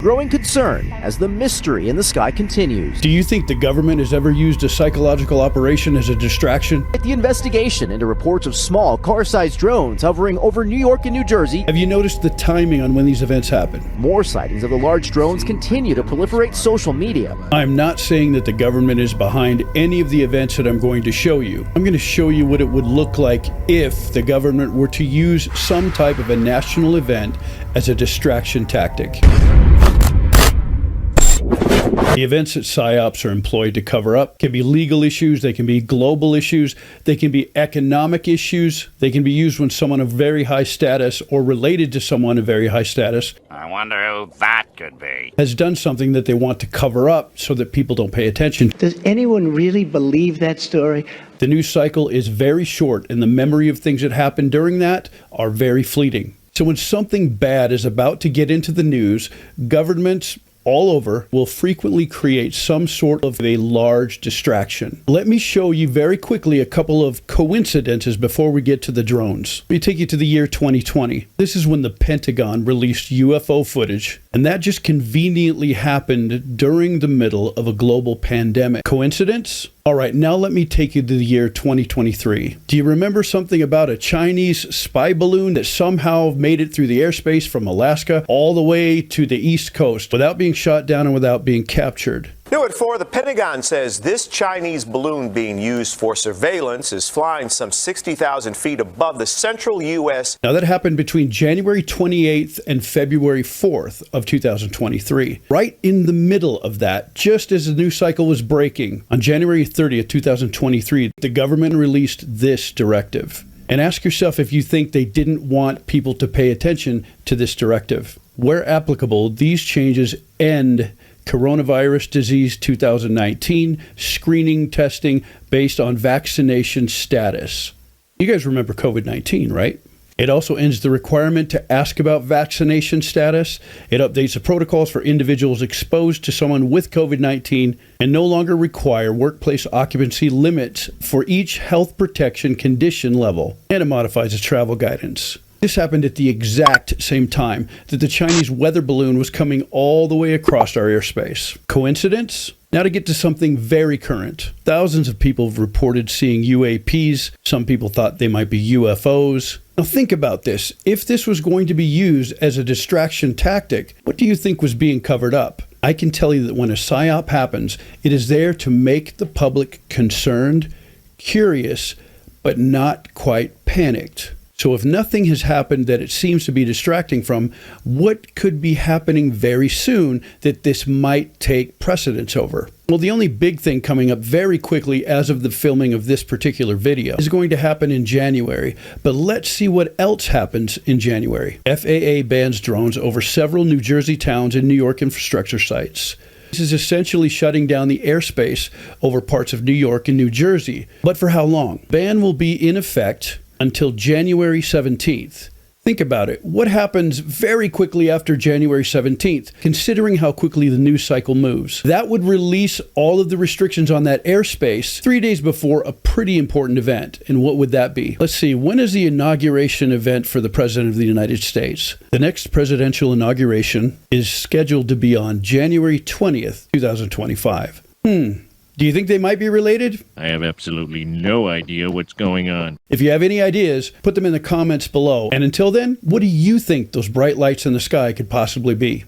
Growing concern as the mystery in the sky continues. Do you think the government has ever used a psychological operation as a distraction? The investigation into reports of small car-sized drones hovering over New York and New Jersey. Have you noticed the timing on when these events happen? More sightings of the large drones continue to proliferate social media. I'm not saying that the government is behind any of the events that I'm going to show you. I'm going to show you what it would look like if the government were to use some type of a national event as a distraction tactic. The events that PSYOPs are employed to cover up can be legal issues, they can be global issues, they can be economic issues, they can be used when someone of very high status or related to someone of very high status, I wonder who that could be, has done something that they want to cover up so that people don't pay attention. Does anyone really believe that story? The news cycle is very short, and the memory of things that happened during that are very fleeting. So when something bad is about to get into the news, governments all over will frequently create some sort of a large distraction. Let me show you very quickly a couple of coincidences before we get to the drones. Let me take you to the year 2020. This is when the Pentagon released UFO footage, and that just conveniently happened during the middle of a global pandemic. Coincidence? All right, now let me take you to the year 2023. Do you remember something about a Chinese spy balloon that somehow made it through the airspace from Alaska all the way to the East Coast without being shot down and without being captured? New at 4, the Pentagon says this Chinese balloon being used for surveillance is flying some 60,000 feet above the central U.S. Now that happened between January 28th and February 4th of 2023. Right in the middle of that, just as the news cycle was breaking, on January 30th, 2023, the government released this directive. And ask yourself if you think they didn't want people to pay attention to this directive. Where applicable, these changes end coronavirus disease 2019 screening testing based on vaccination status. You guys remember COVID-19, right? It also ends the requirement to ask about vaccination status. It updates the protocols for individuals exposed to someone with COVID-19 and no longer require workplace occupancy limits for each health protection condition level. And it modifies its travel guidance. This happened at the exact same time that the Chinese weather balloon was coming all the way across our airspace. Coincidence? Now to get to something very current. Thousands of people have reported seeing UAPs. Some people thought they might be UFOs. Now think about this. If this was going to be used as a distraction tactic, what do you think was being covered up? I can tell you that when a PSYOP happens, it is there to make the public concerned, curious, but not quite panicked. So if nothing has happened that it seems to be distracting from, what could be happening very soon that this might take precedence over? Well, the only big thing coming up very quickly as of the filming of this particular video is going to happen in January. But let's see what else happens in January. FAA bans drones over several New Jersey towns and New York infrastructure sites. This is essentially shutting down the airspace over parts of New York and New Jersey. But for how long? Ban will be in effect until January 17th. Think about it. What happens very quickly after January 17th, considering how quickly the news cycle moves? That would release all of the restrictions on that airspace 3 days before a pretty important event. And what would that be? Let's see, when is the inauguration event for the President of the United States? The next presidential inauguration is scheduled to be on January 20th, 2025. Do you think they might be related? I have absolutely no idea what's going on. If you have any ideas, put them in the comments below. And until then, what do you think those bright lights in the sky could possibly be?